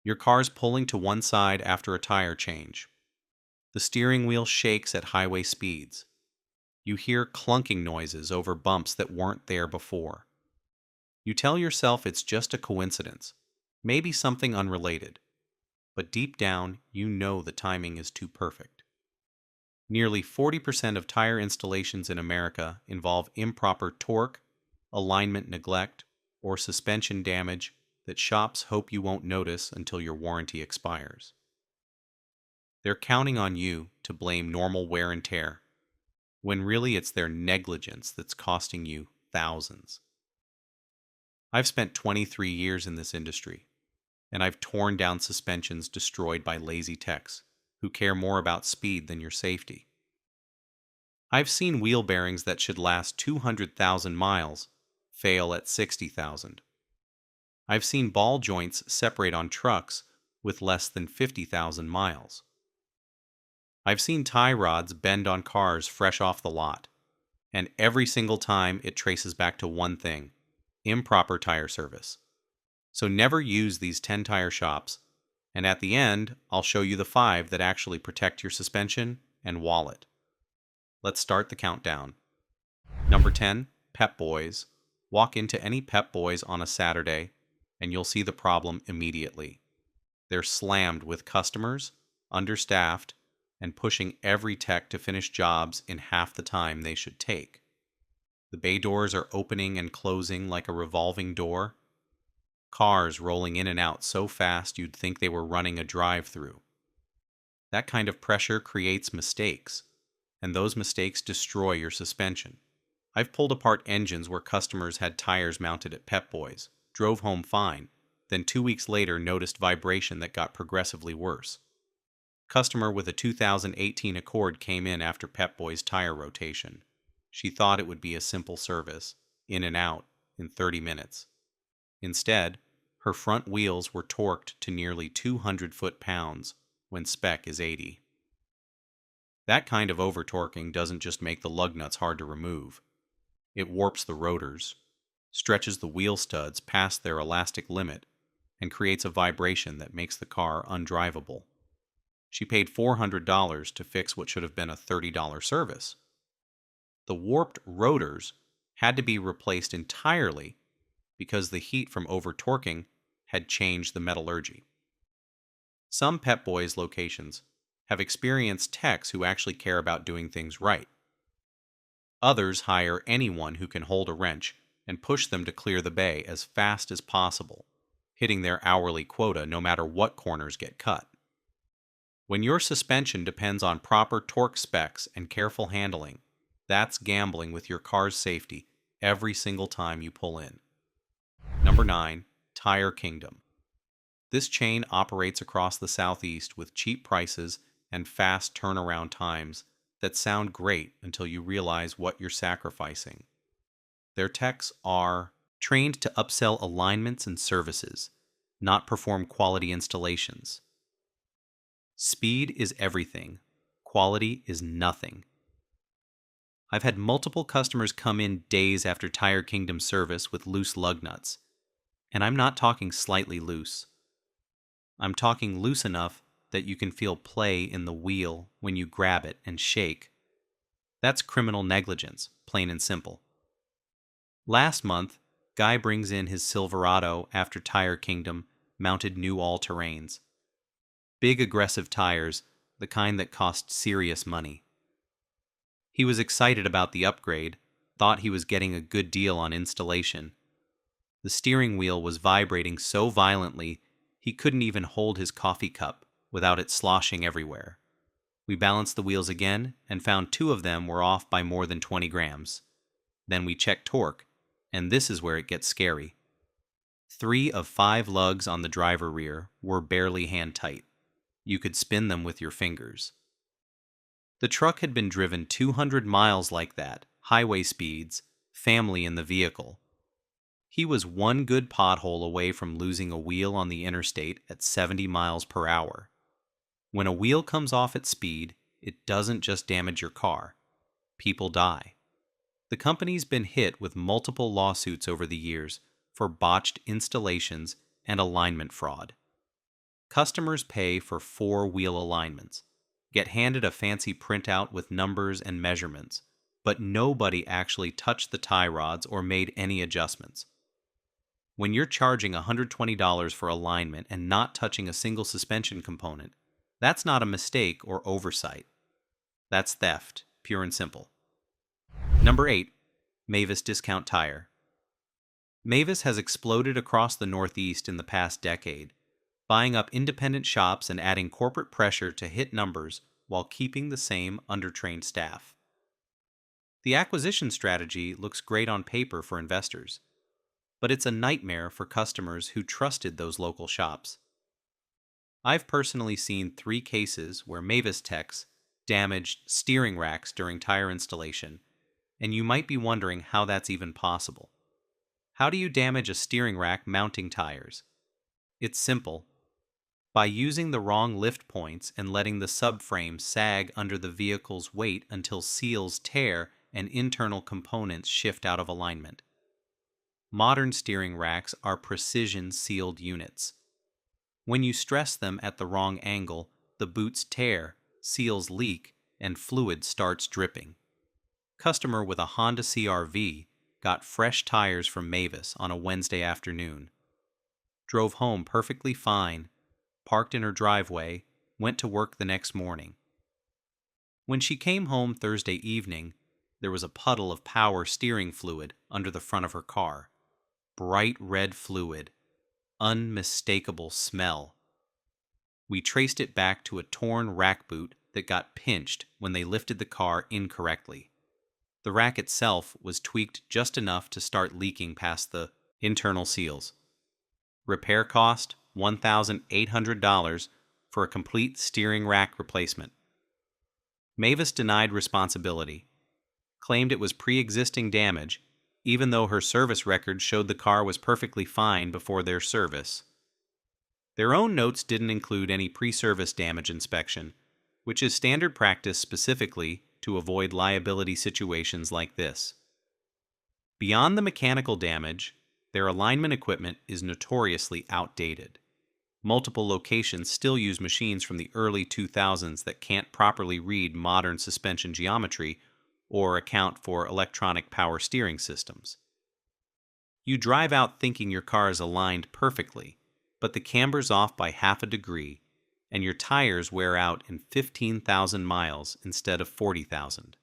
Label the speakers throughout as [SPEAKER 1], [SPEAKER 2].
[SPEAKER 1] Your car's pulling to one side after a tire change. The steering wheel shakes at highway speeds. You hear clunking noises over bumps that weren't there before. You tell yourself it's just a coincidence, maybe something unrelated, but deep down you know the timing is too perfect. Nearly 40% of tire installations in America involve improper torque, alignment neglect, or suspension damage that shops hope you won't notice until your warranty expires. They're counting on you to blame normal wear and tear, when really it's their negligence that's costing you thousands. I've spent 23 years in this industry, and I've torn down suspensions destroyed by lazy techs who care more about speed than your safety. I've seen wheel bearings that should last 200,000 miles fail at 60,000. I've seen ball joints separate on trucks with less than 50,000 miles. I've seen tie rods bend on cars fresh off the lot, and every single time it traces back to one thing: improper tire service. So never use these 10 tire shops, and at the end, I'll show you the 5 that actually protect your suspension and wallet. Let's start the countdown. Number 10, Pep Boys. Walk into any Pep Boys on a Saturday, and you'll see the problem immediately. They're slammed with customers, understaffed, and pushing every tech to finish jobs in half the time they should take. The bay doors are opening and closing like a revolving door. Cars rolling in and out so fast you'd think they were running a drive-through. That kind of pressure creates mistakes, and those mistakes destroy your suspension. I've pulled apart engines where customers had tires mounted at Pep Boys, drove home fine, then 2 weeks later noticed vibration that got progressively worse. Customer with a 2018 Accord came in after Pep Boys tire rotation. She thought it would be a simple service, in and out, in 30 minutes. Instead, her front wheels were torqued to nearly 200 foot-pounds when spec is 80. That kind of over-torquing doesn't just make the lug nuts hard to remove. It warps the rotors, stretches the wheel studs past their elastic limit, and creates a vibration that makes the car undrivable. She paid $400 to fix what should have been a $30 service. The warped rotors had to be replaced entirely because the heat from over-torquing had changed the metallurgy. Some Pep Boys locations have experienced techs who actually care about doing things right. Others hire anyone who can hold a wrench and push them to clear the bay as fast as possible, hitting their hourly quota no matter what corners get cut. When your suspension depends on proper torque specs and careful handling, that's gambling with your car's safety every single time you pull in. Number 9, Tire Kingdom. This chain operates across the Southeast with cheap prices and fast turnaround times that sound great until you realize what you're sacrificing. Their techs are trained to upsell alignments and services, not perform quality installations. Speed is everything. Quality is nothing. I've had multiple customers come in days after Tire Kingdom service with loose lug nuts. And I'm not talking slightly loose. I'm talking loose enough that you can feel play in the wheel when you grab it and shake. That's criminal negligence, plain and simple. Last month, guy brings in his Silverado after Tire Kingdom mounted new all-terrains. Big aggressive tires, the kind that cost serious money. He was excited about the upgrade, thought he was getting a good deal on installation. The steering wheel was vibrating so violently he couldn't even hold his coffee cup without it sloshing everywhere. We balanced the wheels again and found 2 of them were off by more than 20 grams. Then we checked torque, and this is where it gets scary. 3 of 5 lugs on the driver rear were barely hand tight. You could spin them with your fingers. The truck had been driven 200 miles like that, highway speeds, family in the vehicle. He was one good pothole away from losing a wheel on the interstate at 70 miles per hour. When a wheel comes off at speed, it doesn't just damage your car. People die. The company's been hit with multiple lawsuits over the years for botched installations and alignment fraud. Customers pay for four-wheel alignments, get handed a fancy printout with numbers and measurements, but nobody actually touched the tie rods or made any adjustments. When you're charging $120 for alignment and not touching a single suspension component, that's not a mistake or oversight. That's theft, pure and simple. Number 8. Mavis Discount Tire. Mavis has exploded across the Northeast in the past decade, buying up independent shops and adding corporate pressure to hit numbers while keeping the same undertrained staff. The acquisition strategy looks great on paper for investors, but it's a nightmare for customers who trusted those local shops. I've personally seen 3 cases where Mavis techs damaged steering racks during tire installation, and you might be wondering how that's even possible. How do you damage a steering rack mounting tires? It's simple. By using the wrong lift points and letting the subframe sag under the vehicle's weight until seals tear and internal components shift out of alignment. Modern steering racks are precision sealed units. When you stress them at the wrong angle, the boots tear, seals leak, and fluid starts dripping. Customer with a Honda CR-V got fresh tires from Mavis on a Wednesday afternoon. Drove home perfectly fine, parked in her driveway, went to work the next morning. When she came home Thursday evening, there was a puddle of power steering fluid under the front of her car. Bright red fluid. Unmistakable smell. We traced it back to a torn rack boot that got pinched when they lifted the car incorrectly. The rack itself was tweaked just enough to start leaking past the internal seals. Repair cost $1,800 for a complete steering rack replacement. Mavis denied responsibility, claimed it was pre-existing damage, even though her service record showed the car was perfectly fine before their service. Their own notes didn't include any pre-service damage inspection, which is standard practice specifically to avoid liability situations like this. Beyond the mechanical damage, their alignment equipment is notoriously outdated. Multiple locations still use machines from the early 2000s that can't properly read modern suspension geometry or account for electronic power steering systems. You drive out thinking your car is aligned perfectly, but the camber's off by half a degree, and your tires wear out in 15,000 miles instead of 40,000.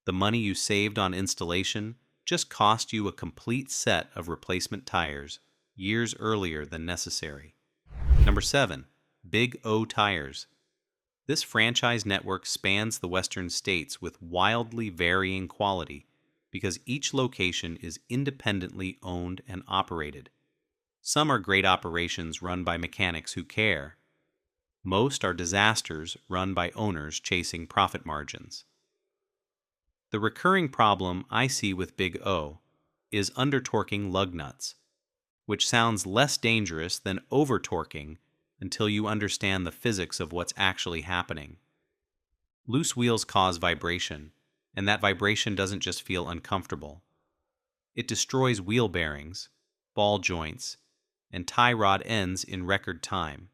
[SPEAKER 1] The money you saved on installation just cost you a complete set of replacement tires years earlier than necessary. Number 7. Big O Tires. This franchise network spans the western states with wildly varying quality because each location is independently owned and operated. Some are great operations run by mechanics who care. Most are disasters run by owners chasing profit margins. The recurring problem I see with Big O is under-torquing lug nuts, which sounds less dangerous than over-torquing until you understand the physics of what's actually happening. Loose wheels cause vibration, and that vibration doesn't just feel uncomfortable. It destroys wheel bearings, ball joints, and tie rod ends in record time,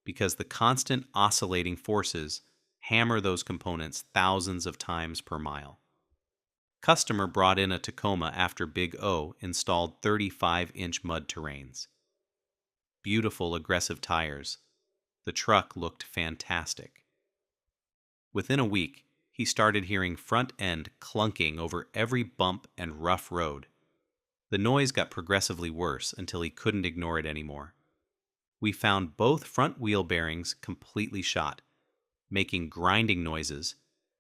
[SPEAKER 1] because the constant oscillating forces hammer those components thousands of times per mile. Customer brought in a Tacoma after Big O installed 35-inch mud terrains. Beautiful aggressive tires. The truck looked fantastic. Within a week, he started hearing front end clunking over every bump and rough road. The noise got progressively worse until he couldn't ignore it anymore. We found both front wheel bearings completely shot, making grinding noises,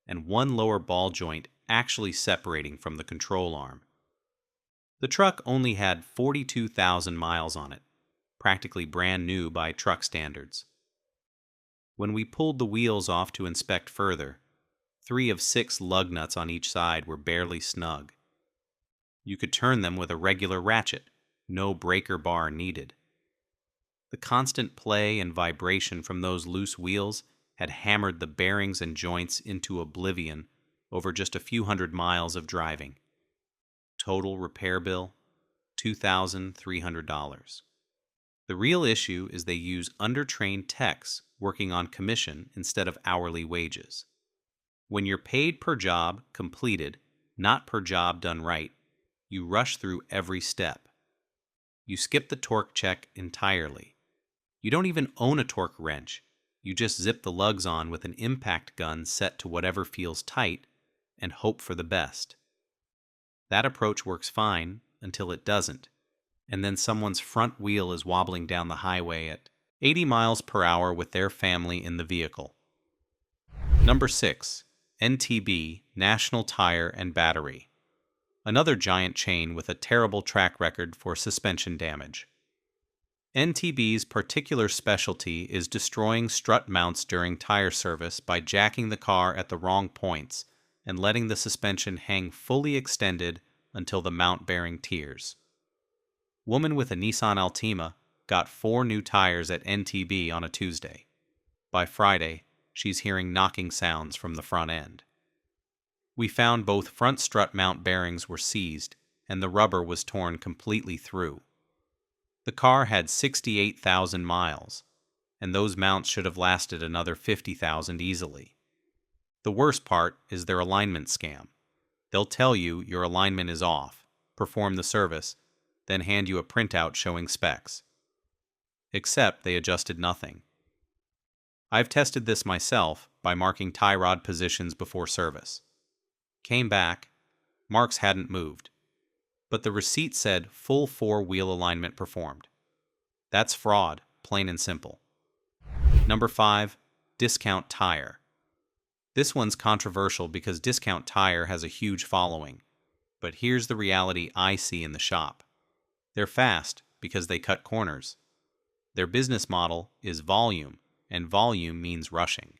[SPEAKER 1] and one lower ball joint actually separating from the control arm. The truck only had 42,000 miles on it, practically brand new by truck standards. When we pulled the wheels off to inspect further, 3 of 6 lug nuts on each side were barely snug. You could turn them with a regular ratchet, no breaker bar needed. The constant play and vibration from those loose wheels had hammered the bearings and joints into oblivion over just a few hundred miles of driving. Total repair bill, $2,300. The real issue is they use undertrained techs working on commission instead of hourly wages. When you're paid per job completed, not per job done right, you rush through every step. You skip the torque check entirely. You don't even own a torque wrench. You just zip the lugs on with an impact gun set to whatever feels tight and hope for the best. That approach works fine until it doesn't, and then someone's front wheel is wobbling down the highway at 80 miles per hour with their family in the vehicle. Number 6. NTB, National Tire and Battery. Another giant chain with a terrible track record for suspension damage. NTB's particular specialty is destroying strut mounts during tire service by jacking the car at the wrong points and letting the suspension hang fully extended until the mount bearing tears. Woman with a Nissan Altima got 4 new tires at NTB on a Tuesday. By Friday, she's hearing knocking sounds from the front end. We found both front strut mount bearings were seized and the rubber was torn completely through. The car had 68,000 miles, and those mounts should have lasted another 50,000 easily. The worst part is their alignment scam. They'll tell you your alignment is off, perform the service, then hand you a printout showing specs. Except they adjusted nothing. I've tested this myself by marking tie rod positions before service. Came back, marks hadn't moved, but the receipt said full 4-wheel alignment performed. That's fraud, plain and simple. Number 5, Discount Tire. This one's controversial because Discount Tire has a huge following, but here's the reality I see in the shop. They're fast because they cut corners. Their business model is volume, and volume means rushing.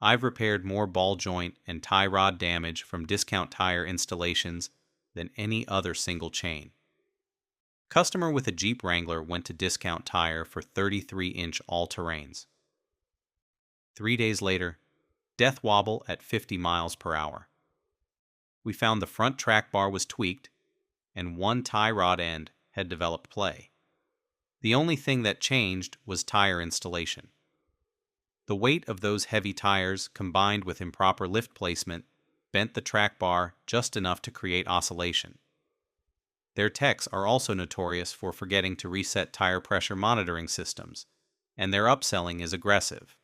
[SPEAKER 1] I've repaired more ball joint and tie rod damage from Discount Tire installations than any other single chain. Customer with a Jeep Wrangler went to Discount Tire for 33-inch all-terrains. 3 days later, death wobble at 50 miles per hour. We found the front track bar was tweaked, and one tie rod end had developed play. The only thing that changed was tire installation. The weight of those heavy tires combined with improper lift placement bent the track bar just enough to create oscillation. Their techs are also notorious for forgetting to reset tire pressure monitoring systems, and their upselling is aggressive.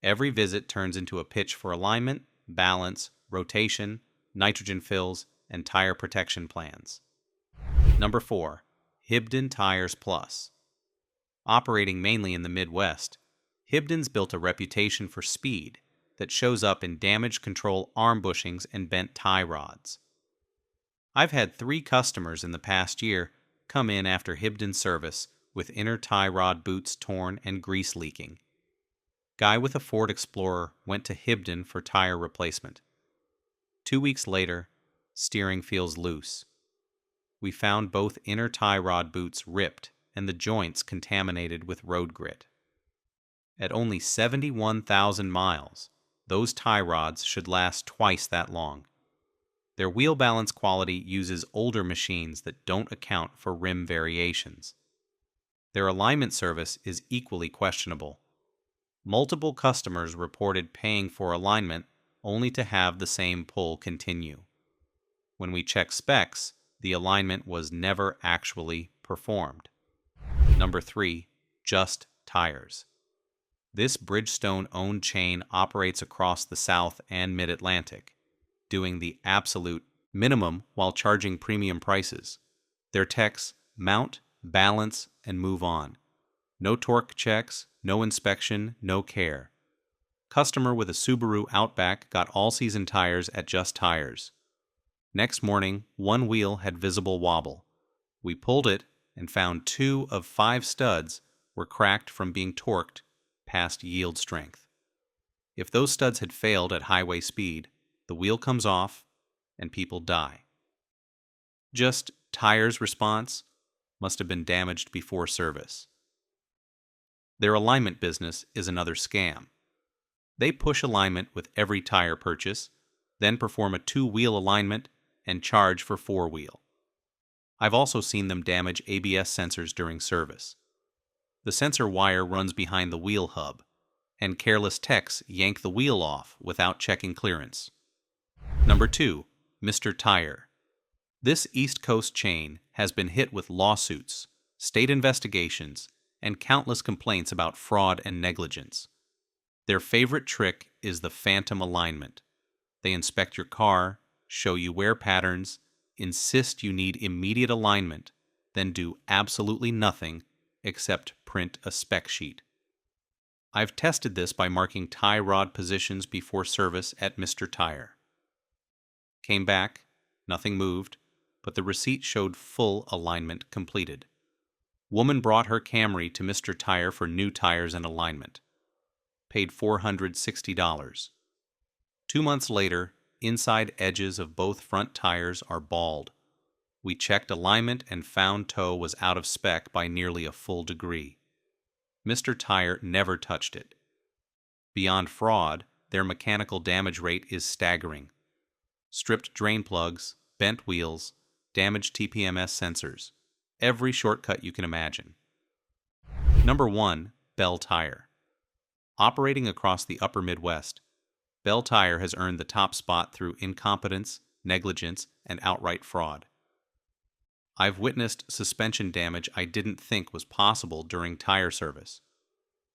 [SPEAKER 1] Every visit turns into a pitch for alignment, balance, rotation, nitrogen fills, and tire protection plans. Number 4. Hibden Tires Plus. Operating mainly in the Midwest, Hibden's built a reputation for speed that shows up in damage control arm bushings and bent tie rods. I've had 3 customers in the past year come in after Hibden service with inner tie rod boots torn and grease leaking. Guy with a Ford Explorer went to Hibden for tire replacement. 2 weeks later, steering feels loose. We found both inner tie rod boots ripped and the joints contaminated with road grit. At only 71,000 miles, those tie rods should last twice that long. Their wheel balance quality uses older machines that don't account for rim variations. Their alignment service is equally questionable. Multiple customers reported paying for alignment only to have the same pull continue. When we checked specs, the alignment was never actually performed. Number 3, Just Tires. This Bridgestone-owned chain operates across the South and Mid-Atlantic, doing the absolute minimum while charging premium prices. Their techs mount, balance, and move on. No torque checks, no inspection, no care. Customer with a Subaru Outback got all-season tires at Just Tires. Next morning, one wheel had visible wobble. We pulled it and found 2 of 5 studs were cracked from being torqued past yield strength. If those studs had failed at highway speed, the wheel comes off and people die. Just Tires' response must have been damaged before service. Their alignment business is another scam. They push alignment with every tire purchase, then perform a 2-wheel alignment and charge for 4-wheel. I've also seen them damage ABS sensors during service. The sensor wire runs behind the wheel hub, and careless techs yank the wheel off without checking clearance. Number 2. Mr. Tire. This East Coast chain has been hit with lawsuits, state investigations, and countless complaints about fraud and negligence. Their favorite trick is the phantom alignment. They inspect your car, show you wear patterns, insist you need immediate alignment, then do absolutely nothing except print a spec sheet. I've tested this by marking tie rod positions before service at Mr. Tire. Came back, nothing moved, but the receipt showed full alignment completed. Woman brought her Camry to Mr. Tire for new tires and alignment. Paid $460. 2 months later, inside edges of both front tires are bald. We checked alignment and found toe was out of spec by nearly a full degree. Mr. Tire never touched it. Beyond fraud, their mechanical damage rate is staggering. Stripped drain plugs, bent wheels, damaged TPMS sensors. Every shortcut you can imagine. Number 1. Bell Tire. Operating across the upper Midwest, Bell Tire has earned the top spot through incompetence, negligence, and outright fraud. I've witnessed suspension damage I didn't think was possible during tire service.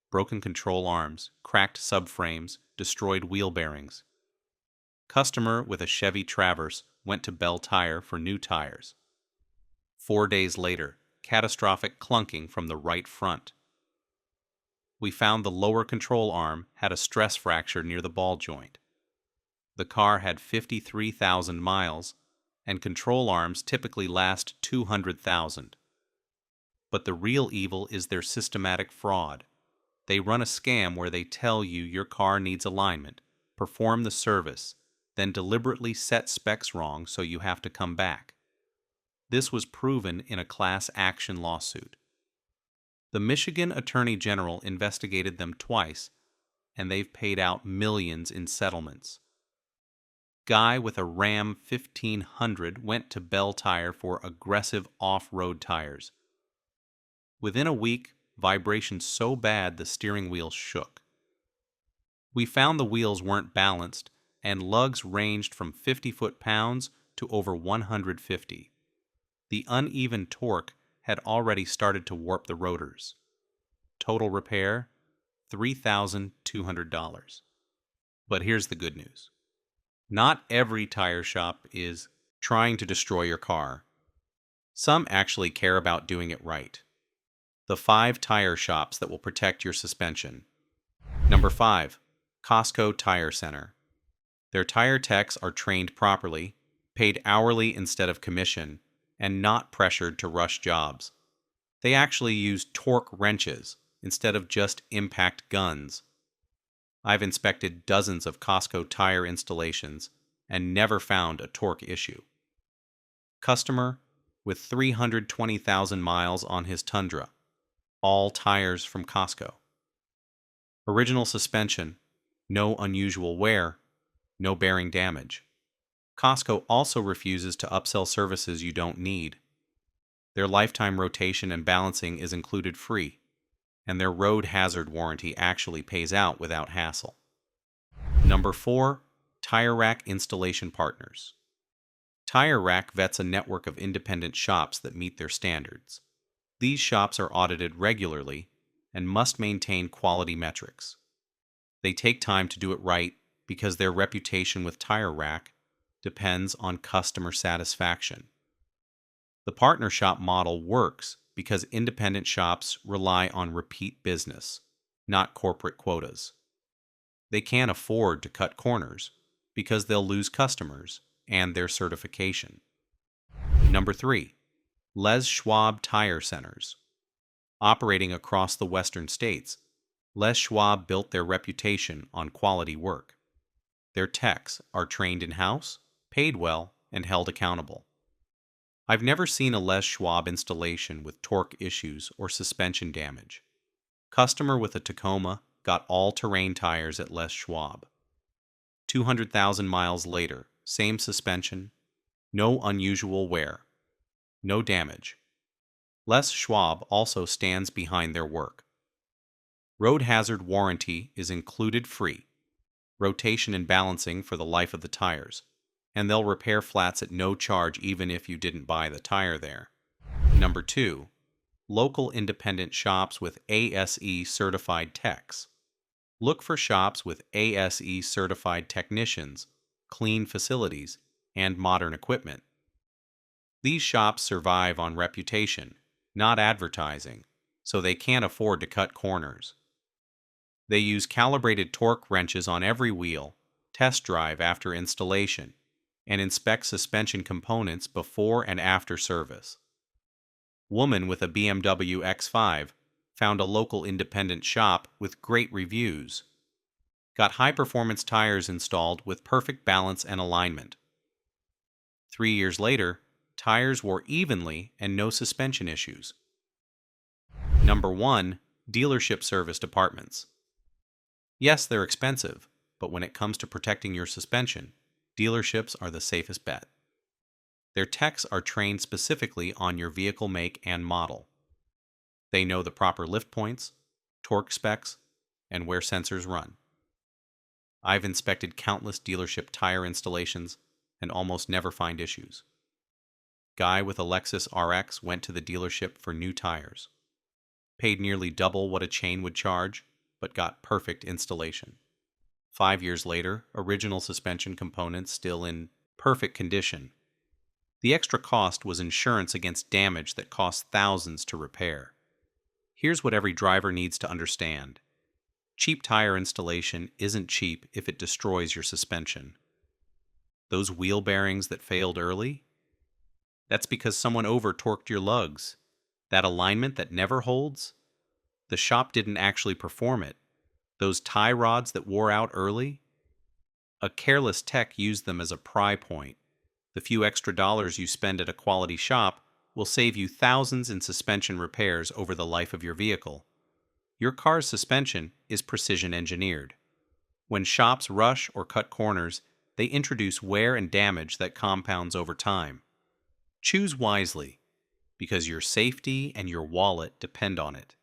[SPEAKER 1] Broken control arms, cracked subframes, destroyed wheel bearings. Customer with a Chevy Traverse went to Bell Tire for new tires. 4 days later, catastrophic clunking from the right front. We found the lower control arm had a stress fracture near the ball joint. The car had 53,000 miles, and control arms typically last 200,000. But the real evil is their systematic fraud. They run a scam where they tell you your car needs alignment, perform the service, then deliberately set specs wrong so you have to come back. This was proven in a class action lawsuit. The Michigan Attorney General investigated them twice, and they've paid out millions in settlements. Guy with a Ram 1500 went to Bell Tire for aggressive off-road tires. Within a week, vibration so bad the steering wheel shook. We found the wheels weren't balanced, and lugs ranged from 50 foot-pounds to over 150. The uneven torque had already started to warp the rotors. Total repair, $3,200. But here's the good news. Not every tire shop is trying to destroy your car. Some actually care about doing it right. The 5 tire shops that will protect your suspension. Number 5. Costco Tire Center. Their tire techs are trained properly, paid hourly instead of commission, and not pressured to rush jobs. They actually use torque wrenches instead of just impact guns. I've inspected dozens of Costco tire installations and never found a torque issue. Customer with 320,000 miles on his Tundra. All tires from Costco. Original suspension, no unusual wear, no bearing damage. Costco also refuses to upsell services you don't need. Their lifetime rotation and balancing is included free, and their road hazard warranty actually pays out without hassle. Number 4. Tire Rack Installation Partners. Tire Rack vets a network of independent shops that meet their standards. These shops are audited regularly and must maintain quality metrics. They take time to do it right because their reputation with Tire Rack depends on customer satisfaction. The partner shop model works because independent shops rely on repeat business, not corporate quotas. They can't afford to cut corners because they'll lose customers and their certification. Number 3. Les Schwab Tire Centers. Operating across the western states, Les Schwab built their reputation on quality work. Their techs are trained in-house, paid well, and held accountable. I've never seen a Les Schwab installation with torque issues or suspension damage. Customer with a Tacoma got all-terrain tires at Les Schwab. 200,000 miles later, same suspension, no unusual wear, no damage. Les Schwab also stands behind their work. Road hazard warranty is included free, rotation and balancing for the life of the tires, and they'll repair flats at no charge even if you didn't buy the tire there. Number 2. Local independent shops with ASE certified techs. Look for shops with ASE certified technicians, clean facilities, and modern equipment. These shops survive on reputation, not advertising, so they can't afford to cut corners. They use calibrated torque wrenches on every wheel, test drive after installation, and inspect suspension components before and after service. Woman with a BMW X5 found a local independent shop with great reviews. Got high-performance tires installed with perfect balance and alignment. 3 years later, tires wore evenly and no suspension issues. Number 1. Dealership service departments. Yes, they're expensive, but when it comes to protecting your suspension, dealerships are the safest bet. Their techs are trained specifically on your vehicle make and model. They know the proper lift points, torque specs, and where sensors run. I've inspected countless dealership tire installations and almost never find issues. Guy with a Lexus RX went to the dealership for new tires. Paid nearly double what a chain would charge, but got perfect installation. 5 years later, original suspension components still in perfect condition. The extra cost was insurance against damage that cost thousands to repair. Here's what every driver needs to understand. Cheap tire installation isn't cheap if it destroys your suspension. Those wheel bearings that failed early? That's because someone over-torqued your lugs. That alignment that never holds? The shop didn't actually perform it. Those tie rods that wore out early? A careless tech used them as a pry point. The few extra dollars you spend at a quality shop will save you thousands in suspension repairs over the life of your vehicle. Your car's suspension is precision engineered. When shops rush or cut corners, they introduce wear and damage that compounds over time. Choose wisely, because your safety and your wallet depend on it.